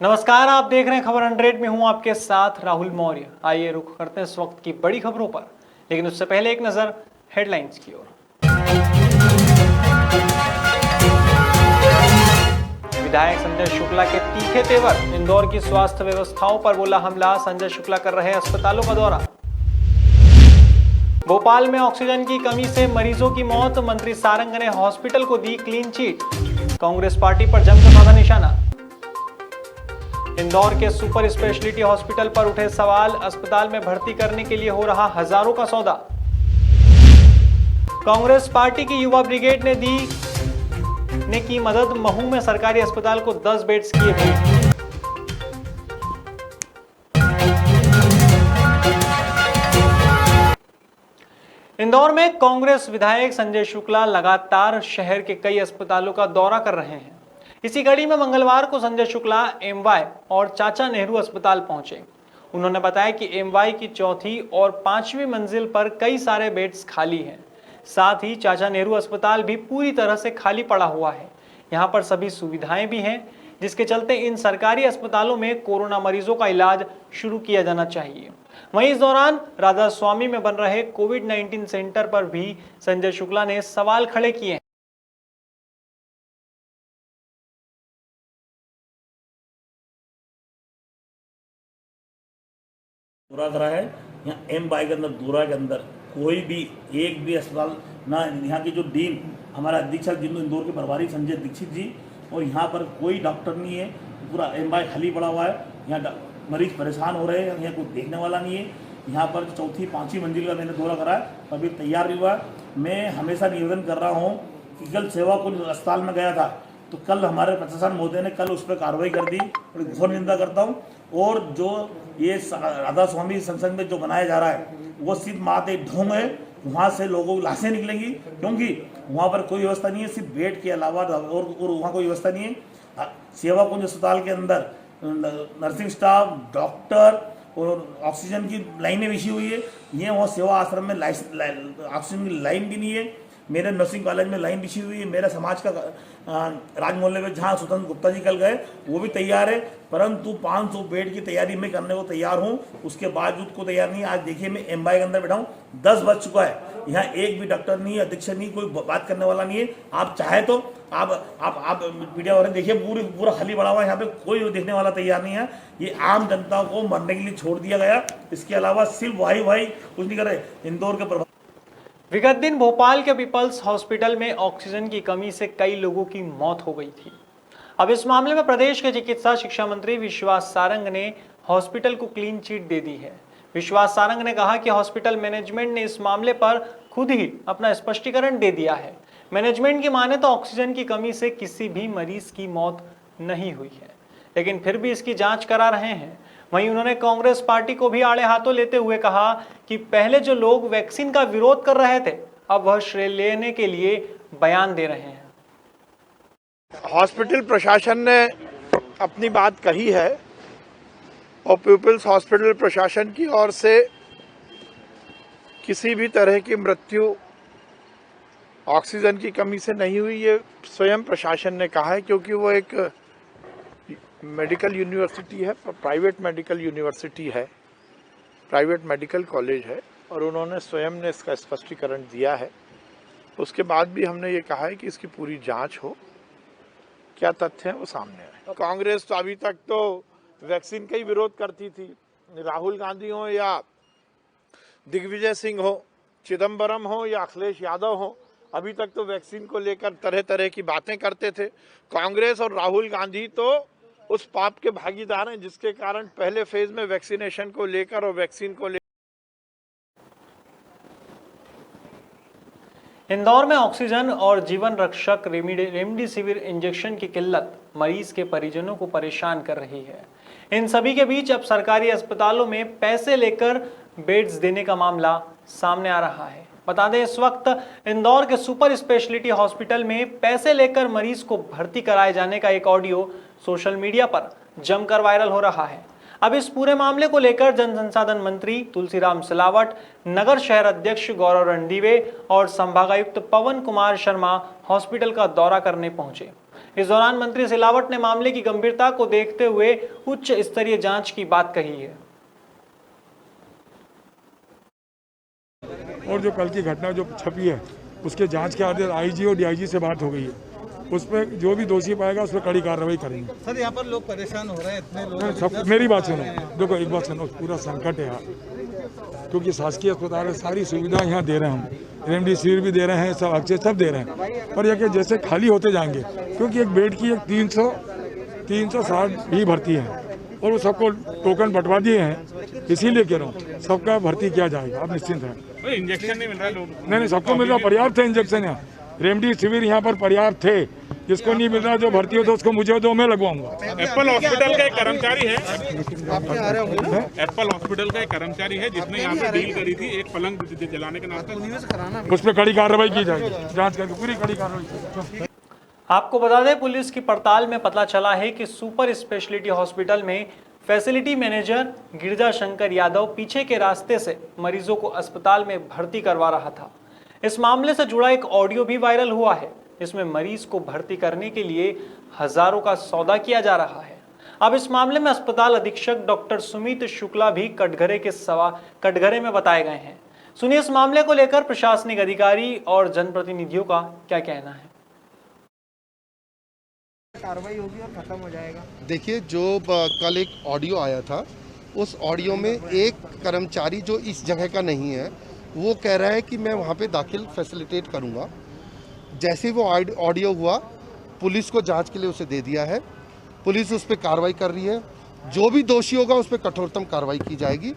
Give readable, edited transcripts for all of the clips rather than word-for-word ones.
नमस्कार, आप देख रहे हैं खबर 100 में हूं आपके साथ राहुल मौर्य। आइए रुख करते हैं इस वक्त की बड़ी खबरों पर, लेकिन उससे पहले एक नजर हेडलाइंस की ओर। विधायक संजय शुक्ला के तीखे तेवर, इंदौर की स्वास्थ्य व्यवस्थाओं पर बोला हमला, संजय शुक्ला कर रहे अस्पतालों का दौरा। भोपाल में ऑक्सीजन की कमी से मरीजों की मौत, मंत्री सारंग ने हॉस्पिटल को दी क्लीन चिट, कांग्रेस पार्टी पर जमकर साधा निशाना। इंदौर के सुपर स्पेशलिटी हॉस्पिटल पर उठे सवाल, अस्पताल में भर्ती करने के लिए हो रहा हजारों का सौदा। कांग्रेस पार्टी की युवा ब्रिगेड ने की मदद, महू में सरकारी अस्पताल को 10 बेड्स किए भेंट। इंदौर में कांग्रेस विधायक संजय शुक्ला लगातार शहर के कई अस्पतालों का दौरा कर रहे हैं। इसी कड़ी में मंगलवार को संजय शुक्ला एमवाय और चाचा नेहरू अस्पताल पहुंचे। उन्होंने बताया कि एमवाय की चौथी और 5वीं मंजिल पर कई सारे बेड्स खाली हैं। साथ ही चाचा नेहरू अस्पताल भी पूरी तरह से खाली पड़ा हुआ है। यहां पर सभी सुविधाएं भी हैं, जिसके चलते इन सरकारी अस्पतालों में कोरोना मरीजों का इलाज शुरू किया जाना चाहिए। वहीं इस दौरान राधा स्वामी में बन रहे कोविड-19 सेंटर पर भी संजय शुक्ला ने सवाल खड़े किए हैं। पूरा करा है। यहाँ एम बाई के अंदर दूरा के अंदर कोई भी एक भी अस्पताल ना, यहाँ की जो डीन हमारा अधीक्षक जिन इंदौर के प्रभारी संजय दीक्षित जी, और यहाँ पर कोई डॉक्टर नहीं है। पूरा एम बाई खाली पड़ा हुआ है। यहाँ मरीज परेशान हो रहे हैं, यहाँ कोई देखने वाला नहीं है। यहाँ पर चौथी 5वीं मंजिल का मैंने दौरा करा है, अभी तैयार नहीं हुआ। मैं हमेशा निवेदन कर रहा हूँ कि कल सेवा कुंज अस्पताल में गया था, तो कल हमारे प्रशासन महोदय ने कल उस पर कार्रवाई कर दी, और घोर निंदा करता हूँ। और जो ये राधा स्वामी संसद में जो बनाया जा रहा है वो सिर्फ मात्र एक ढोंग है। वहाँ से लोगों की लाशें निकलेंगी, क्योंकि वहाँ पर कोई व्यवस्था नहीं है, सिर्फ बेड के अलावा और वहाँ कोई व्यवस्था नहीं है। सेवा कुंज अस्पताल के अंदर नर्सिंग स्टाफ, डॉक्टर और ऑक्सीजन की लाइनें बिछी हुई है। ये वहाँ सेवा आश्रम में ऑक्सीजन की लाइन भी नहीं है। मेरे नर्सिंग कॉलेज में लाइन बिछी हुई है। मेरा समाज का राज मोहल्ले में जहाँ स्वतंत्र गुप्ता जी कल गए वो भी तैयार है, परंतु 500 बेड की तैयारी मैं करने को तैयार हूँ, उसके बावजूद को तैयार नहीं। आज देखिए मैं एमवाई के अंदर बैठा हूँ, 10 बज चुका है, यहाँ एक भी डॉक्टर नहीं, अधीक्षक नहीं, कोई बात करने वाला नहीं है। आप चाहे तो आप मीडिया वाले देखिए, पूरा खाली पड़ा हुआ है, यहाँ पे कोई देखने वाला तैयार नहीं है। ये आम जनता को मरने के लिए छोड़ दिया गया। इसके अलावा सिर्फ वाई कुछ नहीं कर रहे। इंदौर के विगत दिन भोपाल के पीपल्स हॉस्पिटल में ऑक्सीजन की कमी से कई लोगों की मौत हो गई थी। अब इस मामले में प्रदेश के चिकित्सा शिक्षा मंत्री विश्वास सारंग ने हॉस्पिटल को क्लीन चिट दे दी है। विश्वास सारंग ने कहा कि हॉस्पिटल मैनेजमेंट ने इस मामले पर खुद ही अपना स्पष्टीकरण दे दिया है। मैनेजमेंट की माने तो ऑक्सीजन की कमी से किसी भी मरीज की मौत नहीं हुई है, लेकिन फिर भी इसकी जांच करा रहे हैं। वहीं उन्होंने कांग्रेस पार्टी को भी आड़े हाथों लेते हुए कहा कि पहले जो लोग वैक्सीन का विरोध कर रहे थे, अब वह श्रेय लेने के लिए बयान दे रहे हैं। हॉस्पिटल प्रशासन ने अपनी बात कही है और पीपल्स हॉस्पिटल प्रशासन की ओर से किसी भी तरह की मृत्यु ऑक्सीजन की कमी से नहीं हुई, ये स्वयं प्रशासन ने कहा है, क्योंकि वो एक मेडिकल यूनिवर्सिटी है, प्राइवेट मेडिकल यूनिवर्सिटी है, प्राइवेट मेडिकल कॉलेज है, और उन्होंने स्वयं ने इसका स्पष्टीकरण दिया है। उसके बाद भी हमने ये कहा है कि इसकी पूरी जांच हो, क्या तथ्य है वो सामने आए। कांग्रेस तो अभी तक तो वैक्सीन का ही विरोध करती थी। राहुल गांधी हो या दिग्विजय सिंह हो, चिदम्बरम हो या अखिलेश यादव हो, अभी तक तो वैक्सीन को लेकर तरह तरह की बातें करते थे। कांग्रेस और राहुल गांधी तो उस पाप के भागीदार हैं जिसके कारण पहले फेज में वैक्सीनेशन को लेकर और वैक्सीन को इंदौर में ऑक्सीजन और जीवन रक्षक रेमडेसिविर इंजेक्शन की किल्लत मरीज के परिजनों को परेशान कर रही है। इन सभी के बीच अब सरकारी अस्पतालों में पैसे लेकर बेड्स देने का मामला सामने आ रहा है। बता दें, इस वक्त इंदौर के सुपर स्पेशलिटी हॉस्पिटल में पैसे लेकर मरीज को भर्ती कराए जाने का एक ऑडियो सोशल मीडिया पर जमकर वायरल हो रहा है। अब इस पूरे मामले को लेकर जन संसाधन मंत्री तुलसीराम सिलावट, नगर शहर अध्यक्ष गौरव रणदीवे और संभागायुक्त पवन कुमार शर्मा हॉस्पिटल का दौरा करने पहुंचे। इस दौरान मंत्री सिलावट ने मामले की गंभीरता को देखते हुए उच्च स्तरीय जांच की बात कही है। और जो कल की घटना जो छपी है उसके जांच के आदेश आईजी और डीआईजी से बात हो गई है, उस पर जो भी दोषी पाएगा उस पर कड़ी कार्रवाई करेंगे। सर यहाँ पर लोग परेशान हो रहे हैं, इतने लोग सब मेरी बात सुनो, देखो एक बात सुनो, पूरा संकट है यहाँ, क्योंकि शासकीय अस्पताल है, सारी सुविधा यहाँ दे रहे हैं हम, रेमडेसिविर भी दे रहे हैं, सब अच्छे सब दे रहे हैं, पर यह कि जैसे खाली होते जाएंगे, क्योंकि एक बेड की एक 360 ही भर्ती है और वो सबको टोकन बंटवा दिए हैं, इसीलिए कह रहा हूँ सबका भर्ती किया जाएगा। आप निश्चिंत हैं, इंजेक्शन नहीं मिल रहा है लोग, नहीं सबको मिल रहा, पर्याप्त है इंजेक्शन यहाँ, रेमडेसिविर यहाँ पर पर्याप्त थे, जिसको नहीं मिल रहा जो भर्ती हो तो उसको मुझे दो, मैं लगवाऊंगा। एप्पल हॉस्पिटल का एक कर्मचारी है, एप्पल हॉस्पिटल का एक कर्मचारी है जिसने यहाँ पे डील करी थी एक पलंग जलाने के नाम पर, उस पर कड़ी कार्रवाई की जाएगी, जांच करके पूरी कड़ी कार्रवाई। आपको बता दें, पुलिस की पड़ताल में पता चला है कि सुपर स्पेशलिटी हॉस्पिटल में फैसिलिटी मैनेजर गिरजा शंकर यादव पीछे के रास्ते से मरीजों को अस्पताल में भर्ती करवा रहा था। इस मामले से जुड़ा एक ऑडियो भी वायरल हुआ है। इसमें मरीज को भर्ती करने के लिए हजारों का सौदा किया जा रहा है। अब इस मामले में अस्पताल अधीक्षक डॉक्टर सुमित शुक्ला भी कटघरे में बताए गए हैं। सुनिए इस मामले को लेकर प्रशासनिक अधिकारी और जनप्रतिनिधियों का क्या कहना है। कार्रवाई होगी और खत्म हो जाएगा। देखिए, जो कल एक ऑडियो आया था, उस ऑडियो में एक कर्मचारी जो इस जगह का नहीं है वो कह रहा है कि मैं वहाँ पे दाखिल फैसिलिटेट करूँगा। जैसे ही वो ऑडियो हुआ, पुलिस को जांच के लिए उसे दे दिया है, पुलिस उस पर कार्रवाई कर रही है, जो भी दोषी होगा उस पर कठोरतम कार्रवाई की जाएगी।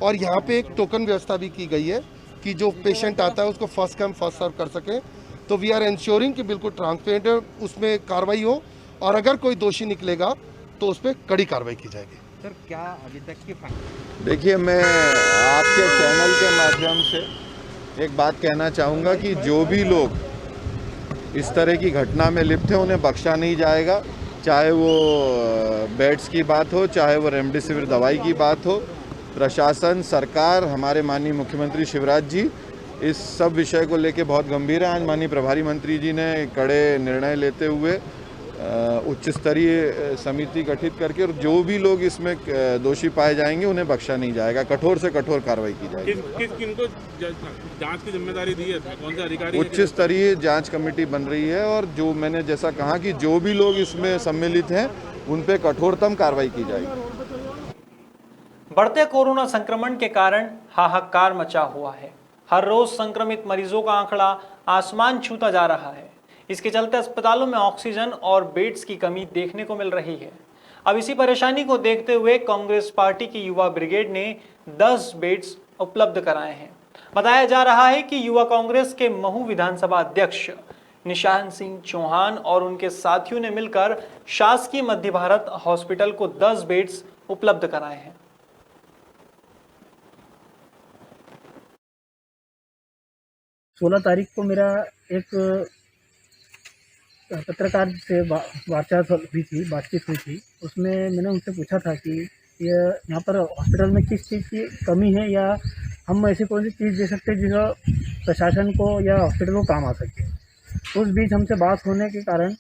और यहाँ पे एक टोकन व्यवस्था भी की गई है कि जो पेशेंट आता है उसको फर्स्ट कम फर्स्ट सर्व कर सकें। तो वी आर इंश्योरिंग कि बिल्कुल ट्रांसपेरेंट उसमें कार्रवाई हो, और अगर कोई दोषी निकलेगा तो उस पर कड़ी कार्रवाई की जाएगी। सर क्या अभी तक की देखिए, मैं आपके चैनल के माध्यम से एक बात कहना चाहूँगा कि जो भी लोग इस तरह की घटना में लिप्त हैं उन्हें बख्शा नहीं जाएगा, चाहे वो बेड्स की बात हो, चाहे वो रेमडेसिविर दवाई की बात हो। प्रशासन, सरकार, हमारे माननीय मुख्यमंत्री शिवराज जी इस सब विषय को लेके बहुत गंभीर है। आज माननीय प्रभारी मंत्री जी ने कड़े निर्णय लेते हुए उच्च स्तरीय समिति गठित करके, और जो भी लोग इसमें दोषी पाए जाएंगे उन्हें बख्शा नहीं जाएगा, कठोर से कठोर कार्रवाई की जाएगी। किनको जांच की जिम्मेदारी दी है, कौन से अधिकारी? उच्च स्तरीय जांच कमेटी बन रही है, और जो मैंने जैसा कहा कि जो भी लोग इसमें सम्मिलित हैं उन पे कठोरतम कार्रवाई की जाएगी। बढ़ते कोरोना संक्रमण के कारण हाहाकार मचा हुआ है। हर रोज संक्रमित मरीजों का आंकड़ा आसमान छूता जा रहा है। इसके चलते अस्पतालों में ऑक्सीजन और बेड्स की कमी देखने को मिल रही है। अब इसी परेशानी को देखते हुए कांग्रेस पार्टी की युवा ब्रिगेड ने 10 बेड्स उपलब्ध कराए हैं। बताया जा रहा है कि युवा कांग्रेस के महू विधानसभा अध्यक्ष निशान सिंह चौहान और उनके साथियों ने मिलकर शासकीय मध्य भारत हॉस्पिटल को 10 बेड्स उपलब्ध कराए हैं। 16 तारीख को मेरा एक पत्रकार से बातचीत हुई थी। उसमें मैंने उनसे पूछा था कि ये यहाँ पर हॉस्पिटल में किस चीज़ की कमी है, या हम ऐसी कौन सी चीज़ दे सकते हैं जिससे प्रशासन को या हॉस्पिटल को काम आ सके। उस बीच हमसे बात होने के कारण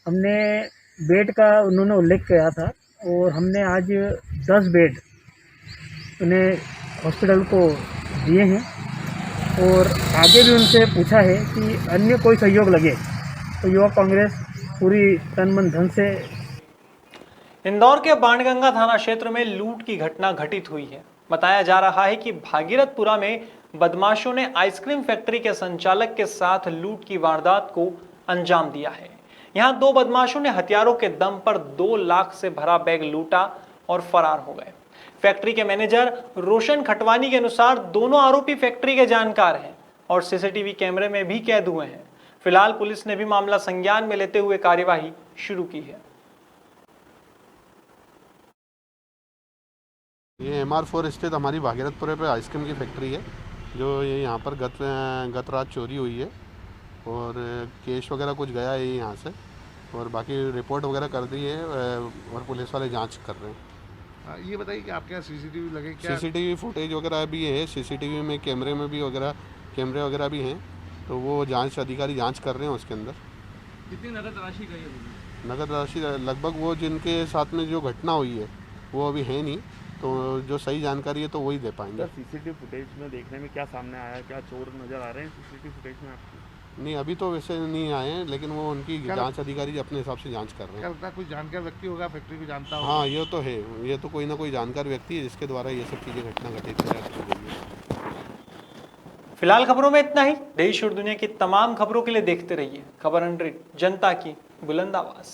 हमने बेड का उन्होंने उल्लेख किया था, और हमने आज 10 बेड उन्हें हॉस्पिटल को दिए हैं, और आगे भी उनसे पूछा है कि अन्य कोई सहयोग लगे तो युवा कांग्रेस पूरी तन मन धन से। इंदौर के बाणगंगा थाना क्षेत्र में लूट की घटना घटित हुई है। बताया जा रहा है कि भागीरथपुरा में बदमाशों ने आइसक्रीम फैक्ट्री के संचालक के साथ लूट की वारदात को अंजाम दिया है। यहां 2 बदमाशों ने हथियारों के दम पर 2 लाख से भरा बैग लूटा और फरार हो गए। फैक्ट्री के मैनेजर रोशन खटवानी के अनुसार दोनों आरोपी फैक्ट्री के जानकार हैं और सीसीटीवी कैमरे में भी कैद हुए हैं। फिलहाल पुलिस ने भी मामला संज्ञान में लेते हुए कार्यवाही शुरू की है। ये MR4 स्थित हमारी भागीरथपुरे पे आइसक्रीम की फैक्ट्री है, जो ये यहाँ पर गत रात चोरी हुई है, और केस वगैरह कुछ गया है यहाँ से, और बाकी रिपोर्ट वगैरह कर दी है और पुलिस वाले जांच कर रहे हैं। ये बताइए कि आपके यहाँ सीसीटीवी लगे क्या? सीसीटीवी फुटेज वगैरह भी है, सीसीटीवी में कैमरे वगैरह भी हैं, तो वो जांच अधिकारी जांच कर रहे हैं उसके अंदर। कितनी नगद राशि गई होगी? नगद राशि लगभग वो जिनके साथ में जो घटना हुई है वो अभी है नहीं, तो जो सही जानकारी है तो वही दे पाएंगे। सीसीटीवी फुटेज में देखने में क्या सामने आया, क्या चोर नजर आ रहे हैं सीसीटीवी फुटेज में आपको? नहीं, अभी तो वैसे नहीं आए हैं, लेकिन वो उनकी जांच अधिकारी अपने हिसाब से जांच कर रहे हैं। क्या कोई जानकार व्यक्ति होगा, फैक्ट्री को जानता होगा? हाँ, ये तो है, ये तो कोई ना कोई जानकार व्यक्ति है जिसके द्वारा ये सब चीज़ें घटना घटित की गई है। फिलहाल खबरों में इतना ही। देश और दुनिया की तमाम खबरों के लिए देखते रहिए खबर 100, जनता की बुलंद आवाज।